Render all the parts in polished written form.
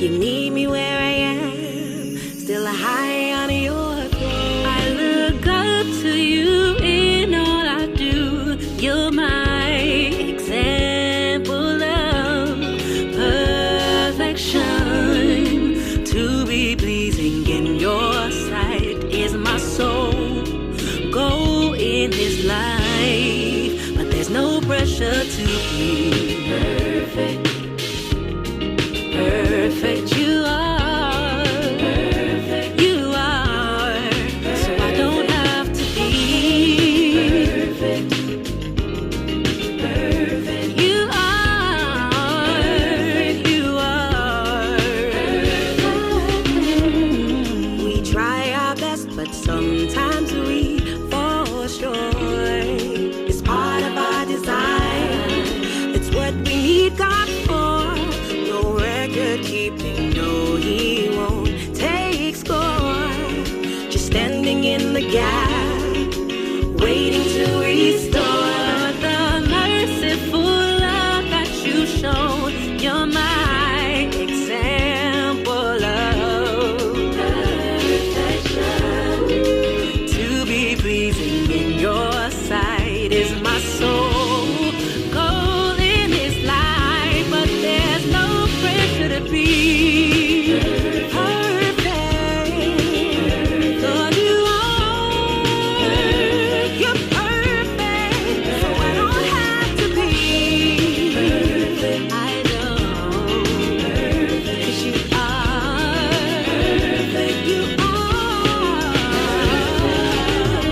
You meet me where I am, still high on your throne. I look up to you in all I do. You're my example of perfection. To be pleasing in your sight is my soul goal in this life, but there's no pressure to be perfect. Perfect you are, perfect you are, so I don't have to be perfect. Perfect you are, you are. We try our best, but sometimes we fall short. It's part of our design. It's what we need God for. No record keeping, no, he won't take score. Just standing in the gap, waiting to restore the merciful love that you show. You're my example of perfection. To be pleasing in your sight is my soul goal in this life, but there's no pressure to be perfect. Lord, you're perfect, so I don't have to be. I know, 'cause you are.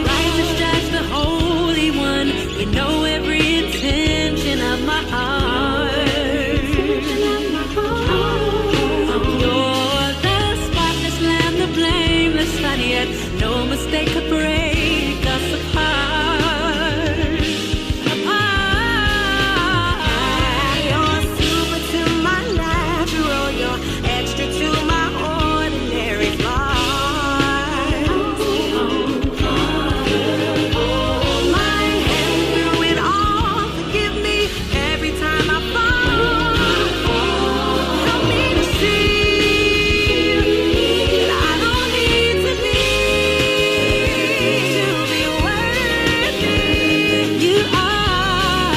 Righteous judge, the Holy One, you know every intention of my heart. You're the spotless lamb, the blameless son, yet no mistake could break us apart. Apart. You're super to my natural, you're extra to my ordinary flaws. Hold my hand through it all, forgive me every time I fall. Help me to see that I don't need to be worthy. You are,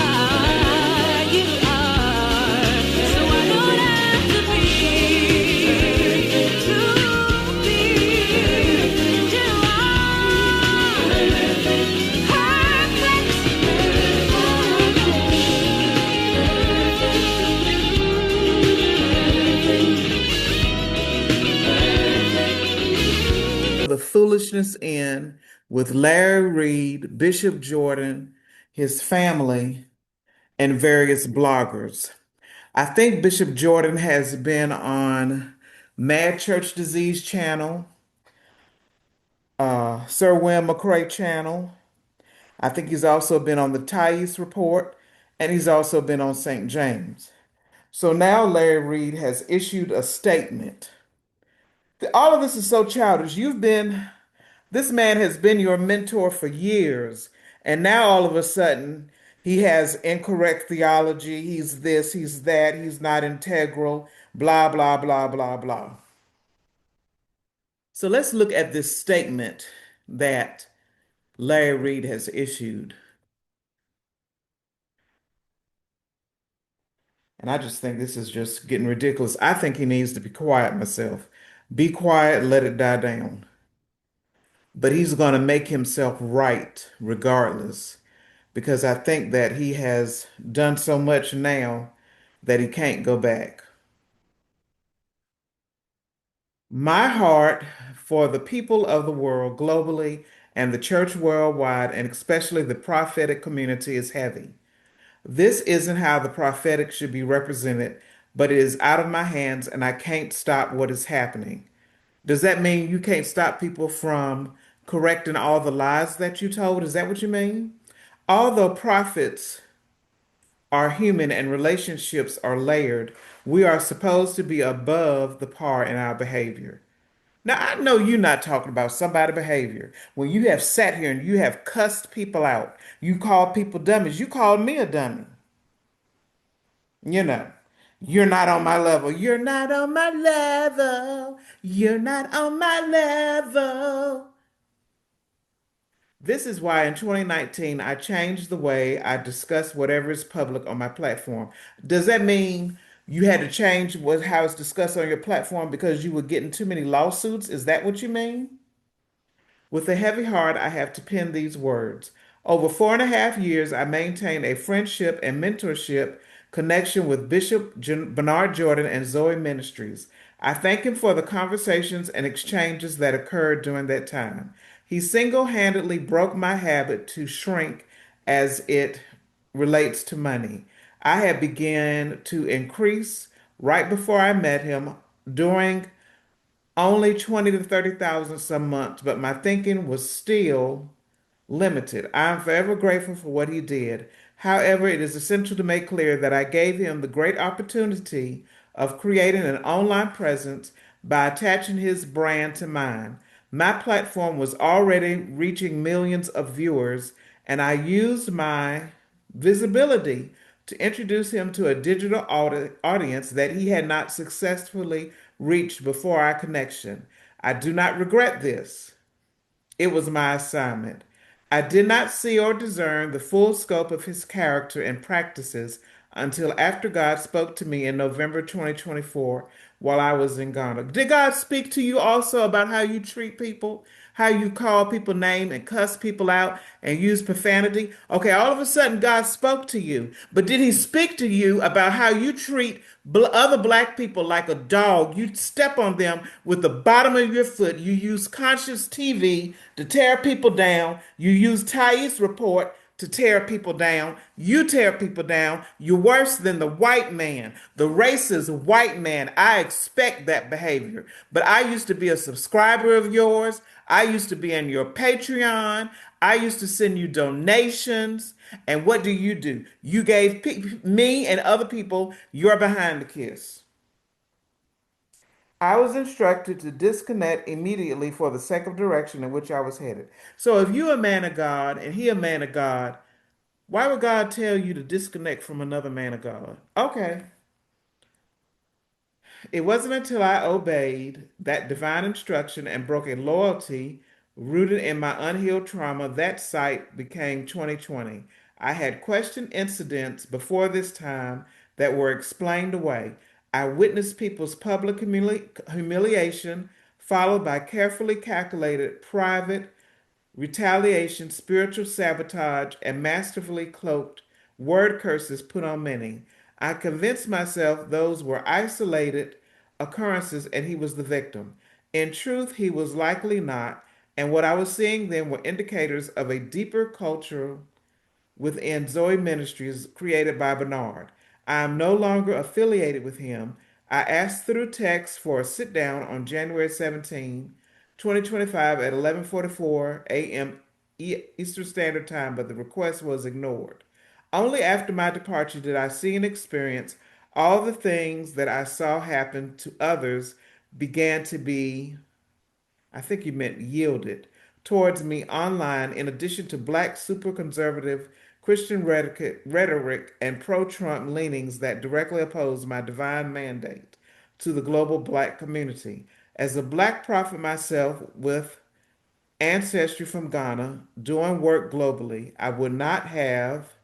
so I don't have to be to be. You are The Foolishness In with Larry Reed, Bishop Jordan, his family, and various bloggers. I think Bishop Jordan has been on Mad Church Disease channel, Sir William McCray channel. I think he's also been on the Thais Report, and he's also been on St. James. So now Larry Reed has issued a statement. All of this is so childish. This man has been your mentor for years, and now all of a sudden he has incorrect theology. He's this, he's that, he's not integral, blah, blah, blah, blah, blah. So let's look at this statement that Larry Reed has issued. And I just think this is just getting ridiculous. I think he needs to be quiet myself. Be quiet, let it die down. But he's going to make himself right regardless, because I think that he has done so much now that he can't go back. My heart for the people of the world globally and the church worldwide, and especially the prophetic community, is heavy. This isn't how the prophetic should be represented, but it is out of my hands and I can't stop what is happening. Does that mean you can't stop people from correcting all the lies that you told? Is that what you mean? Although prophets are human and relationships are layered, we are supposed to be above the par in our behavior. Now, I know you're not talking about somebody's behavior. When you have sat here and you have cussed people out, you call people dummies, you called me a dummy, you know. You're not on my level. You're not on my level. You're not on my level. This is why in 2019 I changed the way I discuss whatever is public on my platform. Does that mean you had to change how it's discussed on your platform because you were getting too many lawsuits? Is that what you mean? With a heavy heart, I have to pen these words. Over 4.5 years, I maintained a friendship and mentorship connection with Bernard Jordan and Zoe Ministries. I thank him for the conversations and exchanges that occurred during that time. He single handedly broke my habit to shrink as it relates to money. I had begun to increase right before I met him during only 20 to 30,000 some months, but my thinking was still limited. I am forever grateful for what he did. However, it is essential to make clear that I gave him the great opportunity of creating an online presence by attaching his brand to mine. My platform was already reaching millions of viewers, and I used my visibility to introduce him to a digital audience that he had not successfully reached before our connection. I do not regret this. It was my assignment. I did not see or discern the full scope of his character and practices until after God spoke to me in November 2024 while I was in Ghana. Did God speak to you also about how you treat people? How you call people name and cuss people out and use profanity? Okay, all of a sudden God spoke to you, but did he speak to you about how you treat other black people like a dog? You step on them with the bottom of your foot. You use conscious TV to tear people down. You use Thais report to tear people down. You tear people down. You're worse than the white man, the racist white man. I expect that behavior. But I used to be a subscriber of yours. I used to be in your Patreon. I used to send you donations. And what do? You gave me and other people your behind the kiss. I was instructed to disconnect immediately for the sake of direction in which I was headed. So if you a man of God and he a man of God, why would God tell you to disconnect from another man of God? Okay. It wasn't until I obeyed that divine instruction and broke a loyalty rooted in my unhealed trauma that sight became 2020. I had questioned incidents before this time that were explained away. I witnessed people's public humiliation, followed by carefully calculated private retaliation, spiritual sabotage, and masterfully cloaked word curses put on many. I convinced myself those were isolated occurrences and he was the victim. In truth, he was likely not, and what I was seeing then were indicators of a deeper cultural within Zoe Ministries created by Bernard. I am no longer affiliated with him. I asked through text for a sit down on January 17, 2025 at 11:44 a.m. Eastern Standard Time, but the request was ignored. Only after my departure did I see and experience all the things that I saw happen to others began to be, I think you meant yielded, towards me online, in addition to black super conservative Christian rhetoric and pro Trump leanings that directly oppose my divine mandate to the global black community. As a black prophet myself with ancestry from Ghana, doing work globally, I would not have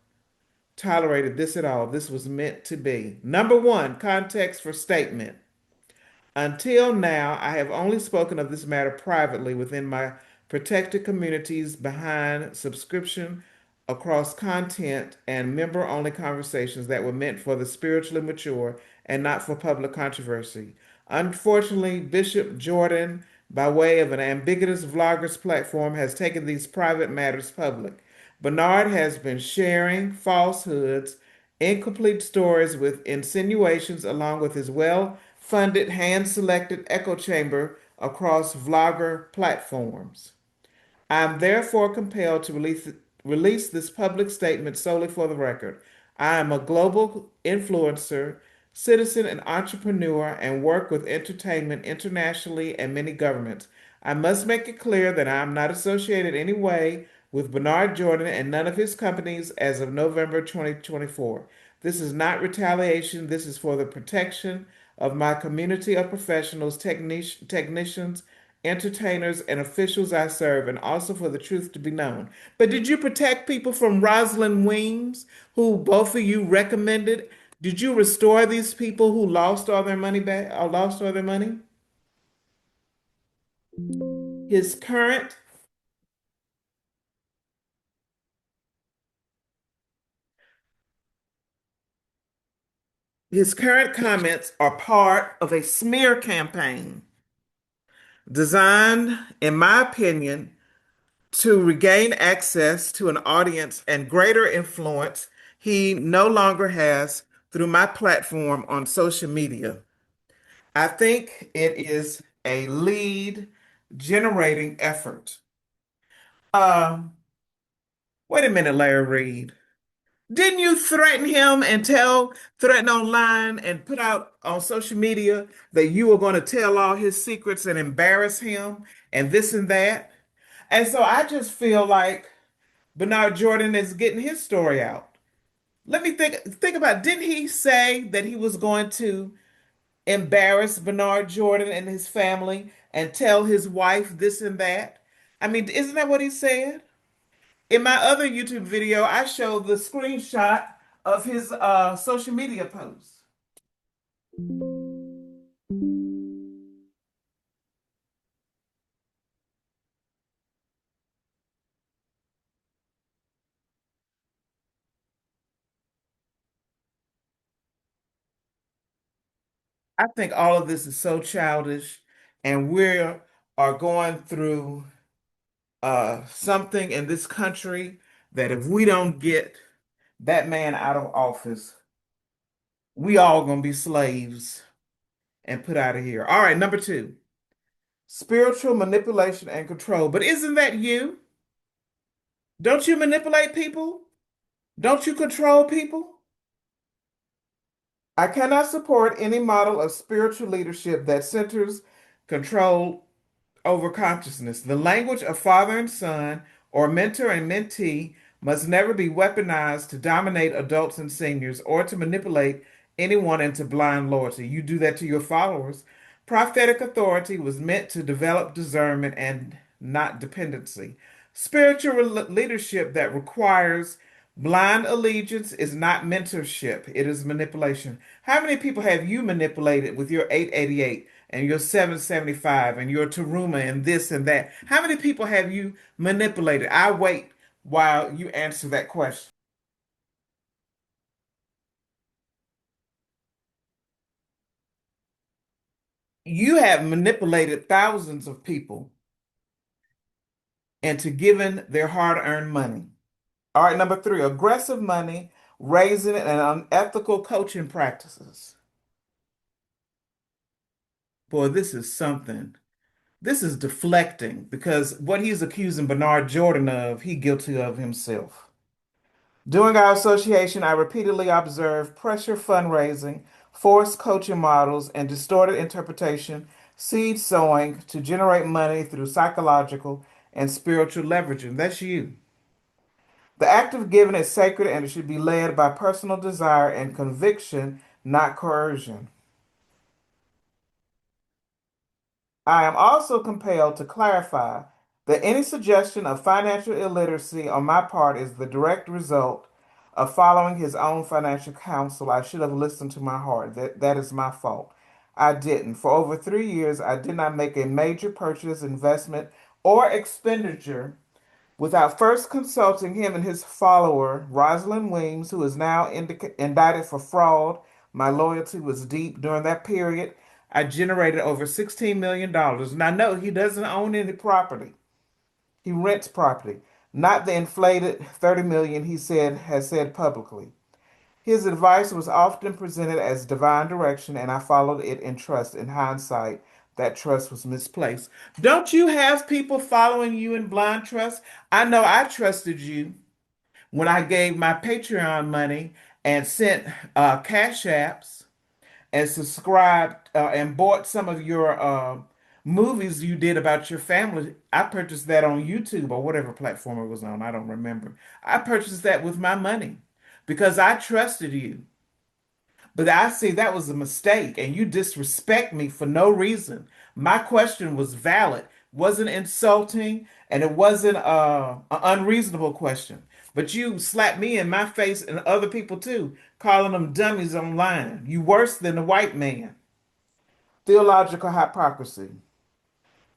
tolerated this at all. This was meant to be. Number one, context for statement. Until now, I have only spoken of this matter privately within my protected communities behind subscription across content and member only conversations that were meant for the spiritually mature and not for public controversy. Unfortunately, Bishop Jordan, by way of an ambiguous vloggers platform, has taken these private matters public. Bernard has been sharing falsehoods, incomplete stories with insinuations, along with his well funded, hand selected echo chamber across vlogger platforms. I am therefore compelled to release this public statement solely for the record. I am a global influencer, citizen, and entrepreneur, and work with entertainment internationally and many governments. I must make it clear that I am not associated in any way with Bernard Jordan and none of his companies as of November 2024. This is not retaliation. This is for the protection of my community of professionals, technicians, entertainers, and officials I serve, and also for the truth to be known. But did you protect people from Rosalind Weems, who both of you recommended? Did you restore these people who lost all their money back, or lost all their money? His current his current comments are part of a smear campaign designed, in my opinion, to regain access to an audience and greater influence he no longer has through my platform on social media. I think it is a lead generating effort. Um, Wait a minute, Larry Reed. Didn't you threaten him and threaten online and put out on social media that you were going to tell all his secrets and embarrass him and this and that? And so I just feel like Bernard Jordan is getting his story out. Let me think about, didn't he say that he was going to embarrass Bernard Jordan and his family and tell his wife this and that? I mean, isn't that what he said? In my other YouTube video, I showed the screenshot of his social media posts. I think all of this is so childish, and we are going through something in this country that if we don't get that man out of office, we all gonna be slaves and put out of here. All right, number two, spiritual manipulation and control. But isn't that you? Don't you manipulate people? Don't you control people? I cannot support any model of spiritual leadership that centers control over consciousness. The language of father and son, or mentor and mentee, must never be weaponized to dominate adults and seniors or to manipulate anyone into blind loyalty. You do that to your followers. Prophetic authority was meant to develop discernment and not dependency. Spiritual leadership that requires blind allegiance is not mentorship, it is manipulation. How many people have you manipulated with your 888 and your 775 and your Taruma and this and that? How many people have you manipulated? I wait while you answer that question. You have manipulated thousands of people into giving their hard-earned money. All right, number three, aggressive money, raising and unethical coaching practices. Boy, this is something. This is deflecting because what he's accusing Bernard Jordan of, he guilty of himself. During our association, I repeatedly observed pressure fundraising, forced coaching models, and distorted interpretation, seed sowing to generate money through psychological and spiritual leveraging. That's you. The act of giving is sacred and it should be led by personal desire and conviction, not coercion. I am also compelled to clarify that any suggestion of financial illiteracy on my part is the direct result of following his own financial counsel. I should have listened to my heart. That is my fault. I didn't. For over 3 years, I did not make a major purchase, investment, or expenditure without first consulting him and his follower, Rosalind Weems, who is now indicted for fraud. My loyalty was deep during that period. I generated over $16 million. Now, no, he doesn't own any property. He rents property, not the inflated 30 million he has said publicly. His advice was often presented as divine direction, and I followed it in trust. In hindsight, that trust was misplaced. Don't you have people following you in blind trust? I know I trusted you when I gave my Patreon money and sent cash apps and subscribed and bought some of your movies you did about your family. I purchased that on YouTube or whatever platform it was on. I don't remember. I purchased that with my money because I trusted you. But I see that was a mistake, and you disrespect me for no reason. My question was valid, wasn't insulting, and it wasn't an unreasonable question. But you slapped me in my face and other people too, calling them dummies online. You worse than the white man. Theological hypocrisy.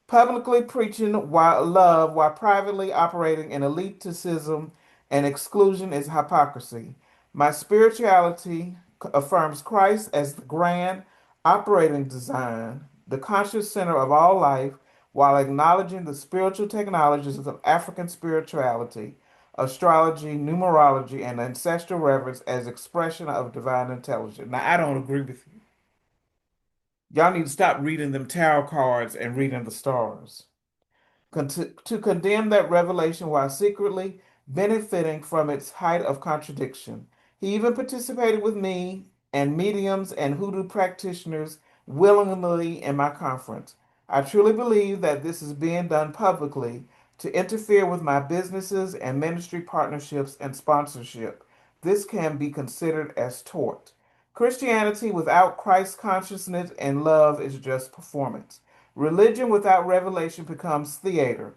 Publicly preaching while love while privately operating in elitism and exclusion is hypocrisy. My spirituality affirms Christ as the grand operating design, the conscious center of all life, while acknowledging the spiritual technologies of African spirituality, astrology, numerology, and ancestral reverence as expression of divine intelligence. Now, I don't agree with you. Y'all need to stop reading them tarot cards and reading the stars to condemn that revelation while secretly benefiting from its height of contradiction. He even participated with me and mediums and hoodoo practitioners willingly in my conference. I truly believe that this is being done publicly to interfere with my businesses and ministry partnerships and sponsorship. This can be considered as tort. Christianity without Christ consciousness and love is just performance. Religion without revelation becomes theater.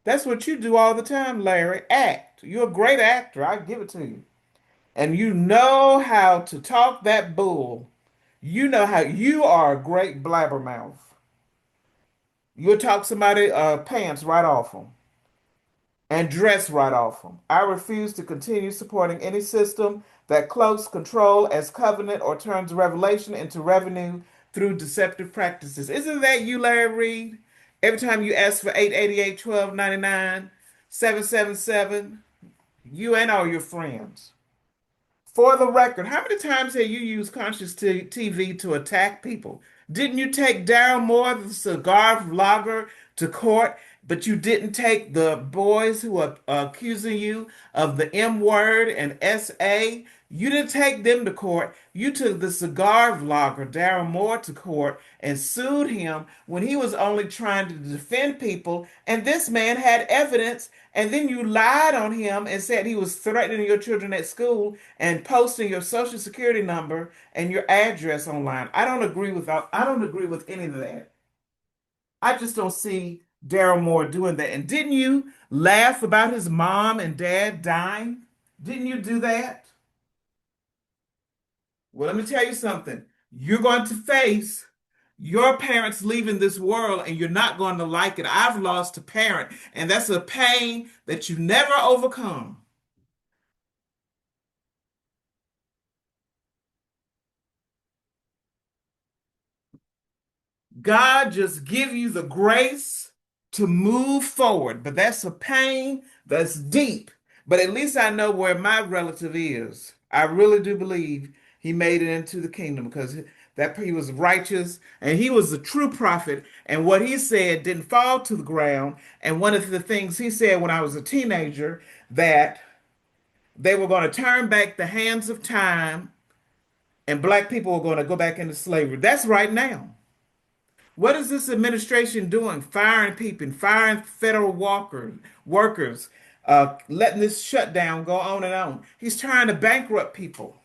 That's what you do all the time, Larry. Act. You're a great actor. I give it to you. And you know how to talk that bull. You know how you are a great blabbermouth. You'll talk somebody pants right off them and dress right off them. I refuse to continue supporting any system that cloaks control as covenant or turns revelation into revenue through deceptive practices. Isn't that you, Larry Reed? Every time you ask for 888 1299 777, you and all your friends. For the record, how many times have you used conscious TV to attack people? Didn't you take Daryl Moore, the cigar vlogger, to court, but you didn't take the boys who are accusing you of the M word and SA? You didn't take them to court. You took the cigar vlogger, Daryl Moore, to court and sued him when he was only trying to defend people. And this man had evidence. And then you lied on him and said he was threatening your children at school and posting your social security number and your address online. I don't agree with any of that. I just don't see Daryl Moore doing that. And didn't you laugh about his mom and dad dying? Didn't you do that? Well, let me tell you something. You're going to face your parents leaving this world and you're not going to like it. I've lost a parent, and that's a pain that you never overcome. God just give you the grace to move forward, but that's a pain that's deep. But at least I know where my relative is. I really do believe he made it into the kingdom because that he was righteous and he was a true prophet. And what he said didn't fall to the ground. And one of the things he said when I was a teenager that they were going to turn back the hands of time and black people were going to go back into slavery. That's right now. What is this administration doing? Firing people, firing federal workers, letting this shutdown go on and on. He's trying to bankrupt people.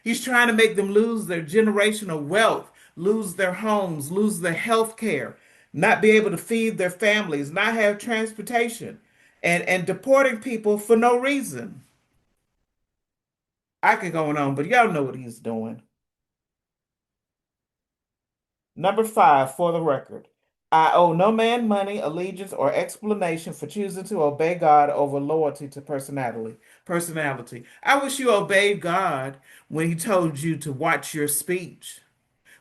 He's trying to make them lose their generational wealth, lose their homes, lose their health care, not be able to feed their families, not have transportation, and deporting people for no reason. I could go on, but y'all know what he's doing. Number five, for the record, I owe no man money, allegiance, or explanation for choosing to obey God over loyalty to personality. Personality. I wish you obeyed God when He told you to watch your speech.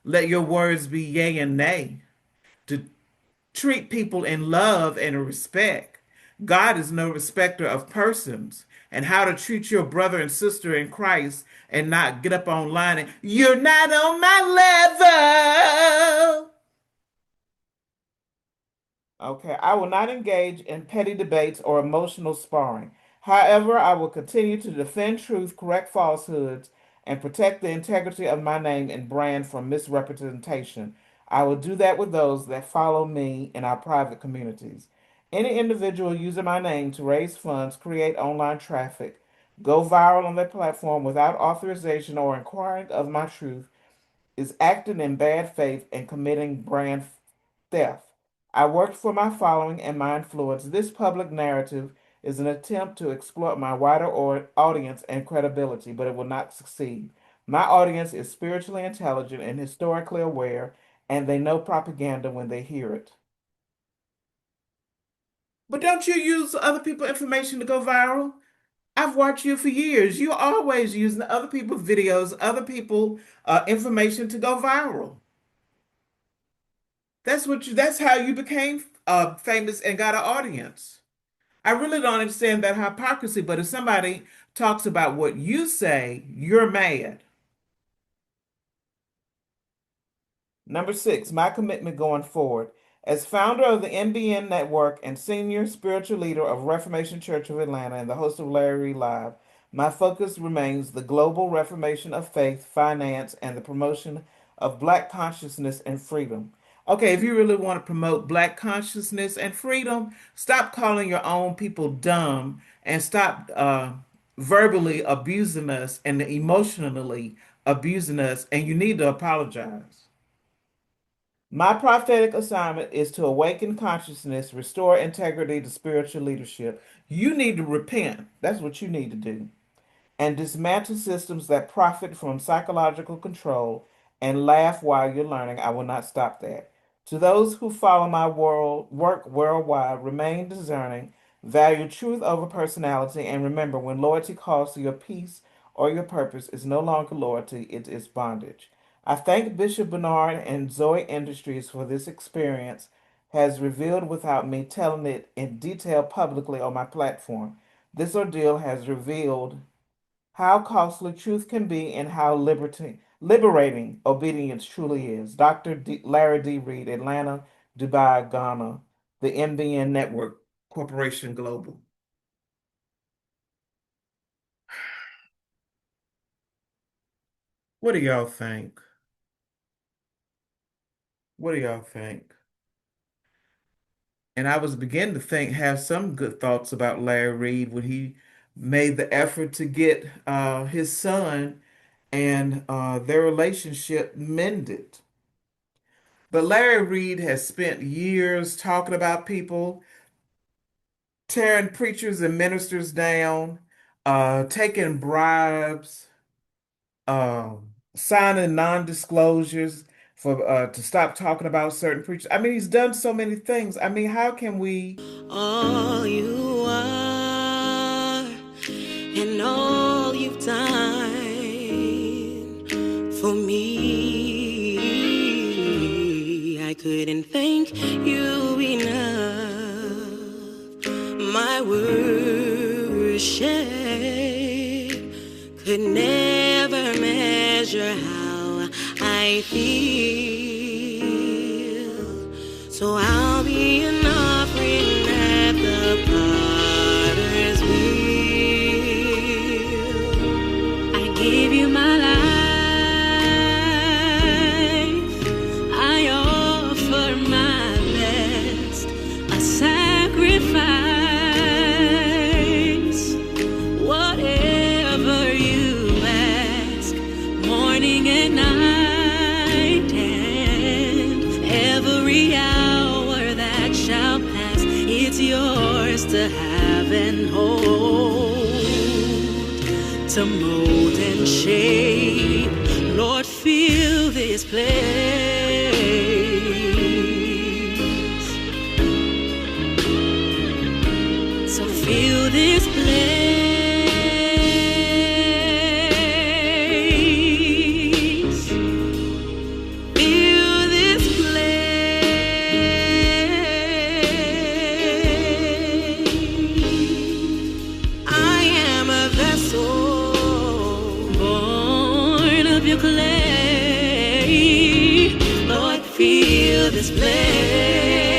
Let your words be yea and nay. To treat people in love and respect. God is no respecter of persons. And how to treat your brother and sister in Christ and not get up online and you're not on my level. Okay, I will not engage in petty debates or emotional sparring. However, I will continue to defend truth, correct falsehoods, and protect the integrity of my name and brand from misrepresentation. I will do that with those that follow me in our private communities. Any individual using my name to raise funds, create online traffic, go viral on their platform without authorization or inquiring of my truth is acting in bad faith and committing brand theft. I worked for my following and my influence. This public narrative is an attempt to exploit my wider audience and credibility, but it will not succeed. My audience is spiritually intelligent and historically aware, and they know propaganda when they hear it. But don't you use other people's information to go viral? I've watched you for years. You're always using other people's videos, other people's information to go viral. That's how you became famous and got an audience. I really don't understand that hypocrisy, but if somebody talks about what you say, you're mad. Number six, my commitment going forward. As founder of the NBN Network and senior spiritual leader of Reformation Church of Atlanta and the host of Larry Reed Live, my focus remains the global reformation of faith, finance, and the promotion of Black consciousness and freedom. Okay, if you really want to promote Black consciousness and freedom, stop calling your own people dumb and stop verbally abusing us and emotionally abusing us, and you need to apologize. My prophetic assignment is to awaken consciousness, restore integrity to spiritual leadership. You need to repent. That's what you need to do and dismantle systems that profit from psychological control and laugh while you're learning. I will not stop that. To those who follow my work worldwide, remain discerning, value truth over personality, and remember when loyalty calls to your peace or your purpose is no longer loyalty, it is bondage. I thank Bishop Bernard and Zoe Industries for this experience has revealed without me telling it in detail publicly on my platform. This ordeal has revealed how costly truth can be and how liberating obedience truly is. Larry D. Reed, Atlanta, Dubai, Ghana, the NBN Network Corporation Global. What do y'all think? What do y'all think? And I was beginning to have some good thoughts about Larry Reed when he made the effort to get his son and their relationship mended. But Larry Reed has spent years talking about people, tearing preachers and ministers down, taking bribes, signing non-disclosures for to stop talking about certain preachers. I mean, he's done so many things. I mean, how can we? All you are and all you've done for me, I couldn't thank you enough. My worship could never measure how I feel. So I'll be an offering at the potter's wheel. I give you my life. I offer my best, a sacrifice. Whatever you ask, morning and night, and every hour that shall pass, it's yours to have and hold, to mold and shape. Lord, fill this place. So fill this place. Fill this place. I am a vessel born of your clay. Lord, fill this place.